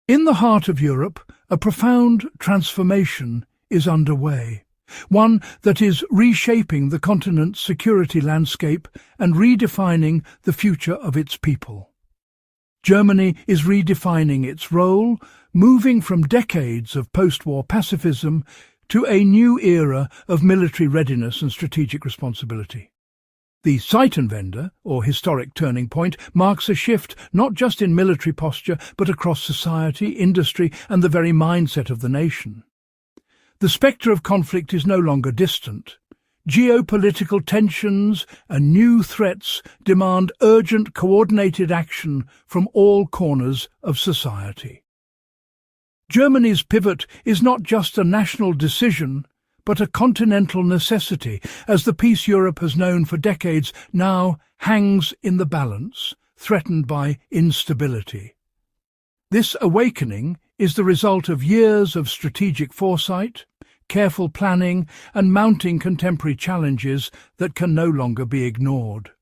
In the heart of Europe, a profound transformation is underway, one that is reshaping the continent's security landscape and redefining the future of its people. Germany is redefining its role, moving from decades of post-war pacifism to a new era of military readiness and strategic responsibility. The Zeitenwende, or historic turning point, marks a shift not just in military posture, but across society, industry, and the very mindset of the nation. The spectre of conflict is no longer distant. Geopolitical tensions and new threats demand urgent, coordinated action from all corners of society. Germany's pivot is not just a national decision, but a continental necessity, as the peace Europe has known for decades now hangs in the balance, threatened by instability. This awakening is the result of years of strategic foresight, careful planning, and mounting contemporary challenges that can no longer be ignored.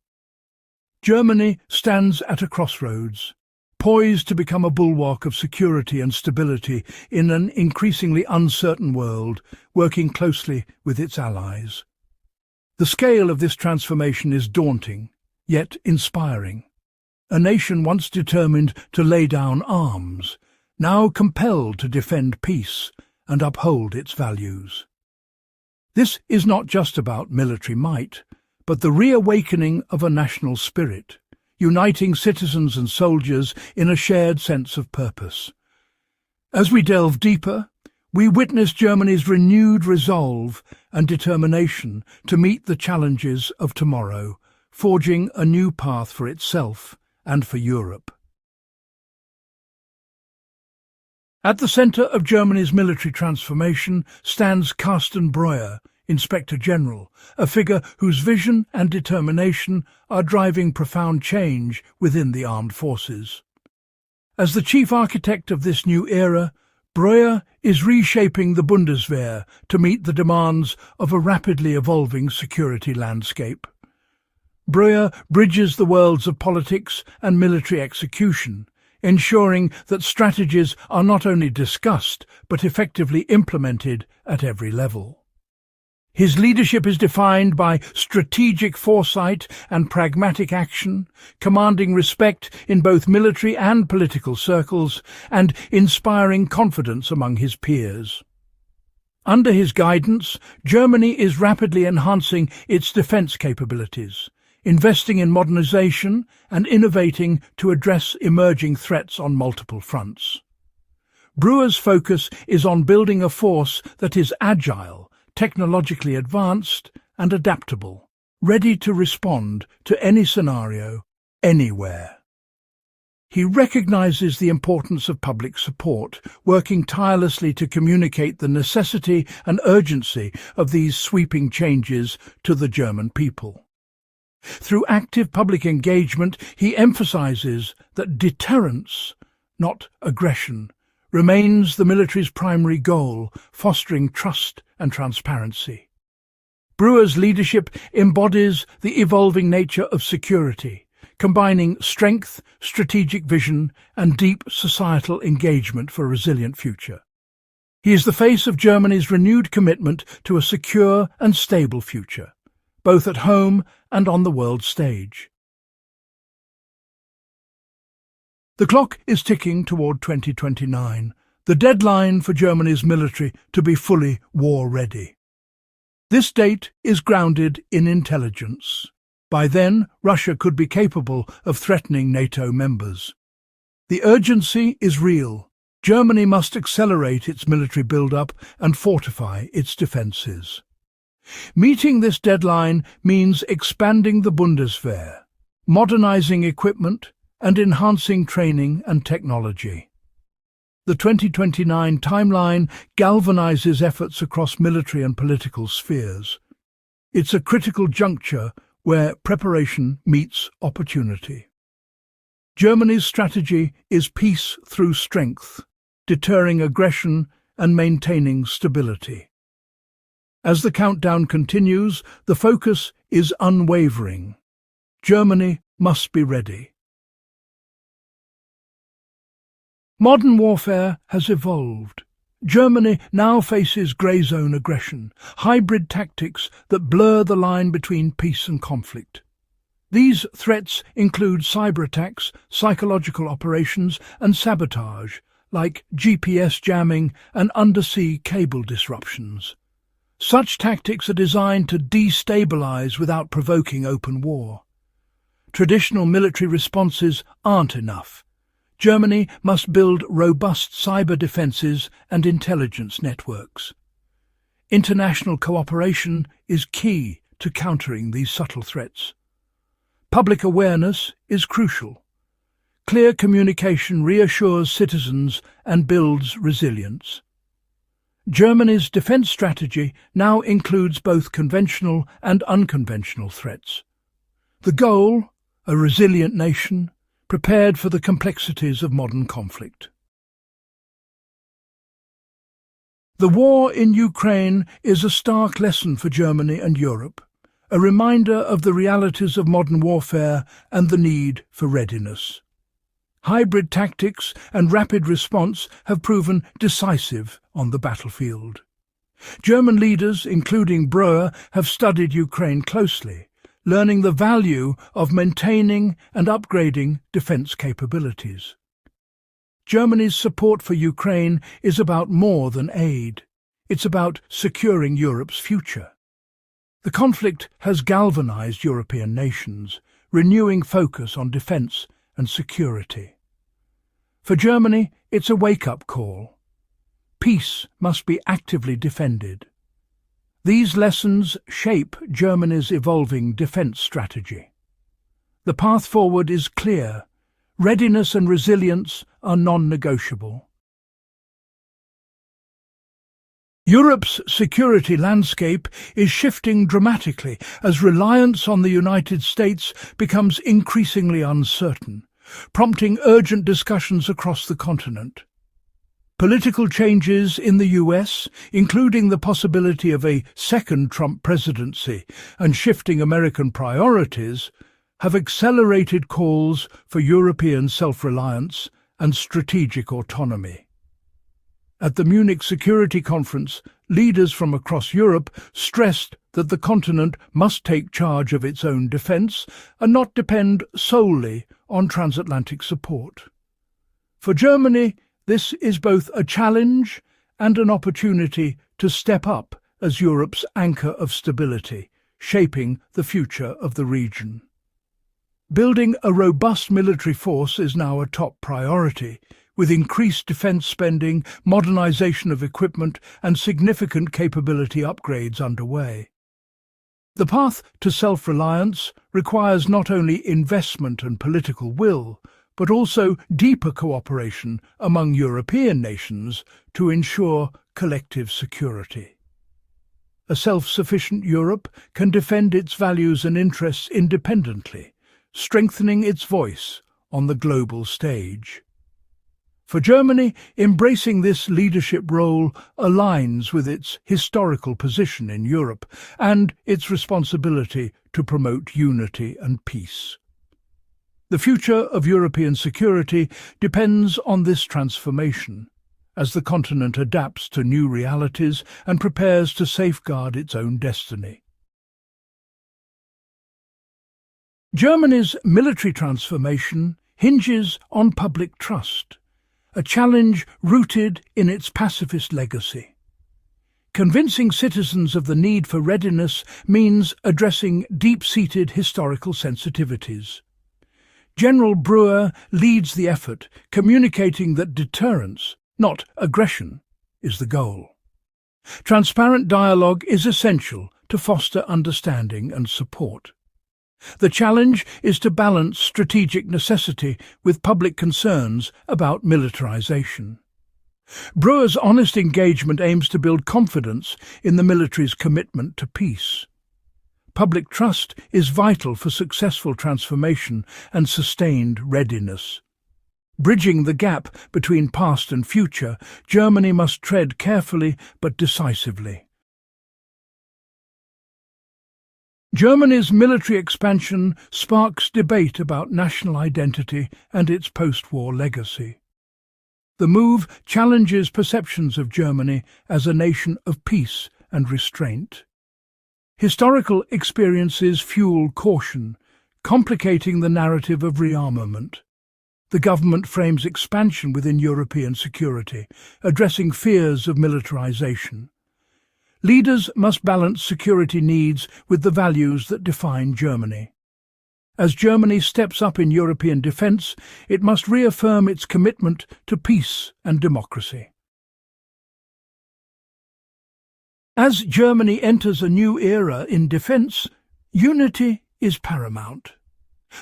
Germany stands at a crossroads, poised to become a bulwark of security and stability in an increasingly uncertain world, working closely with its allies. The scale of this transformation is daunting, yet inspiring. A nation once determined to lay down arms, now compelled to defend peace and uphold its values. This is not just about military might, but the reawakening of a national spirit, uniting citizens and soldiers in a shared sense of purpose. As we delve deeper, we witness Germany's renewed resolve and determination to meet the challenges of tomorrow, forging a new path for itself and for Europe. At the centre of Germany's military transformation stands Carsten Buoya, Inspector General, a figure whose vision and determination are driving profound change within the armed forces. As the chief architect of this new era, Buoya is reshaping the Bundeswehr to meet the demands of a rapidly evolving security landscape. Buoya bridges the worlds of politics and military execution, ensuring that strategies are not only discussed but effectively implemented at every level. His leadership is defined by strategic foresight and pragmatic action, commanding respect in both military and political circles and inspiring confidence among his peers. Under his guidance, Germany is rapidly enhancing its defence capabilities, investing in modernization and innovating to address emerging threats on multiple fronts. Buoya's focus is on building a force that is agile, technologically advanced and adaptable, ready to respond to any scenario, anywhere. He recognizes the importance of public support, working tirelessly to communicate the necessity and urgency of these sweeping changes to the German people. Through active public engagement, he emphasizes that deterrence, not aggression, remains the military's primary goal, fostering trust and transparency. Buoya's leadership embodies the evolving nature of security, combining strength, strategic vision, and deep societal engagement for a resilient future. He is the face of Germany's renewed commitment to a secure and stable future, both at home and on the world stage. The clock is ticking toward 2029, the deadline for Germany's military to be fully war-ready. This date is grounded in intelligence. By then, Russia could be capable of threatening NATO members. The urgency is real. Germany must accelerate its military build-up and fortify its defences. Meeting this deadline means expanding the Bundeswehr, modernizing equipment, and enhancing training and technology. The 2029 timeline galvanizes efforts across military and political spheres. It's a critical juncture where preparation meets opportunity. Germany's strategy is peace through strength, deterring aggression and maintaining stability. As the countdown continues, the focus is unwavering. Germany must be ready. Modern warfare has evolved. Germany now faces grey zone aggression, hybrid tactics that blur the line between peace and conflict. These threats include cyber attacks, psychological operations and sabotage, like GPS jamming and undersea cable disruptions. Such tactics are designed to destabilize without provoking open war. Traditional military responses aren't enough. Germany must build robust cyber defences and intelligence networks. International cooperation is key to countering these subtle threats. Public awareness is crucial. Clear communication reassures citizens and builds resilience. Germany's defence strategy now includes both conventional and unconventional threats. The goal, a resilient nation, prepared for the complexities of modern conflict. The war in Ukraine is a stark lesson for Germany and Europe, a reminder of the realities of modern warfare and the need for readiness. Hybrid tactics and rapid response have proven decisive on the battlefield. German leaders, including Buoya, have studied Ukraine closely, learning the value of maintaining and upgrading defence capabilities. Germany's support for Ukraine is about more than aid. It's about securing Europe's future. The conflict has galvanized European nations, renewing focus on defence and security. For Germany, it's a wake-up call. Peace must be actively defended. These lessons shape Germany's evolving defence strategy. The path forward is clear. Readiness and resilience are non-negotiable. Europe's security landscape is shifting dramatically as reliance on the United States becomes increasingly uncertain, prompting urgent discussions across the continent. Political changes in the US, including the possibility of a second Trump presidency and shifting American priorities, have accelerated calls for European self-reliance and strategic autonomy. At the Munich Security Conference, leaders from across Europe stressed that the continent must take charge of its own defence and not depend solely on transatlantic support. For Germany, this is both a challenge and an opportunity to step up as Europe's anchor of stability, shaping the future of the region. Building a robust military force is now a top priority, with increased defence spending, modernisation of equipment and significant capability upgrades underway. The path to self-reliance requires not only investment and political will, but also deeper cooperation among European nations to ensure collective security. A self-sufficient Europe can defend its values and interests independently, strengthening its voice on the global stage. For Germany, embracing this leadership role aligns with its historical position in Europe and its responsibility to promote unity and peace. The future of European security depends on this transformation, as the continent adapts to new realities and prepares to safeguard its own destiny. Germany's military transformation hinges on public trust, a challenge rooted in its pacifist legacy. Convincing citizens of the need for readiness means addressing deep-seated historical sensitivities. General Buoya leads the effort, communicating that deterrence, not aggression, is the goal. Transparent dialogue is essential to foster understanding and support. The challenge is to balance strategic necessity with public concerns about militarization. Buoya's honest engagement aims to build confidence in the military's commitment to peace. Public trust is vital for successful transformation and sustained readiness. Bridging the gap between past and future, Germany must tread carefully but decisively. Germany's military expansion sparks debate about national identity and its post-war legacy. The move challenges perceptions of Germany as a nation of peace and restraint. Historical experiences fuel caution, complicating the narrative of rearmament. The government frames expansion within European security, addressing fears of militarization. Leaders must balance security needs with the values that define Germany. As Germany steps up in European defence, it must reaffirm its commitment to peace and democracy. As Germany enters a new era in defence, unity is paramount.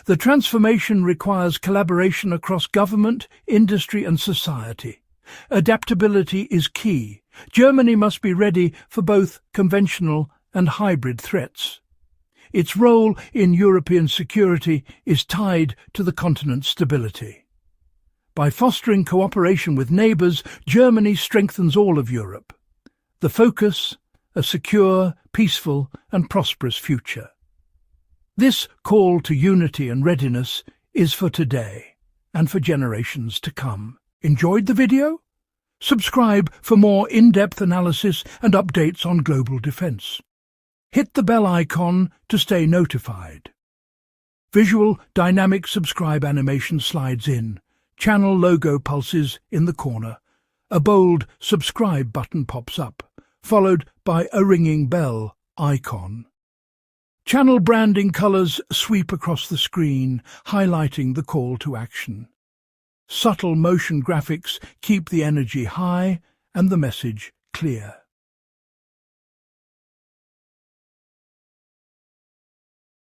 The transformation requires collaboration across government, industry and society. Adaptability is key. Germany must be ready for both conventional and hybrid threats. Its role in European security is tied to the continent's stability. By fostering cooperation with neighbours, Germany strengthens all of Europe. The focus: a secure, peaceful and prosperous future. This call to unity and readiness is for today and for generations to come. Enjoyed the video? Subscribe for more in-depth analysis and updates on global defence. Hit the bell icon to stay notified. Visual dynamic subscribe animation slides in. Channel logo pulses in the corner. A bold subscribe button pops up, followed by a ringing bell icon. Channel branding colours sweep across the screen, highlighting the call to action. Subtle motion graphics keep the energy high and the message clear.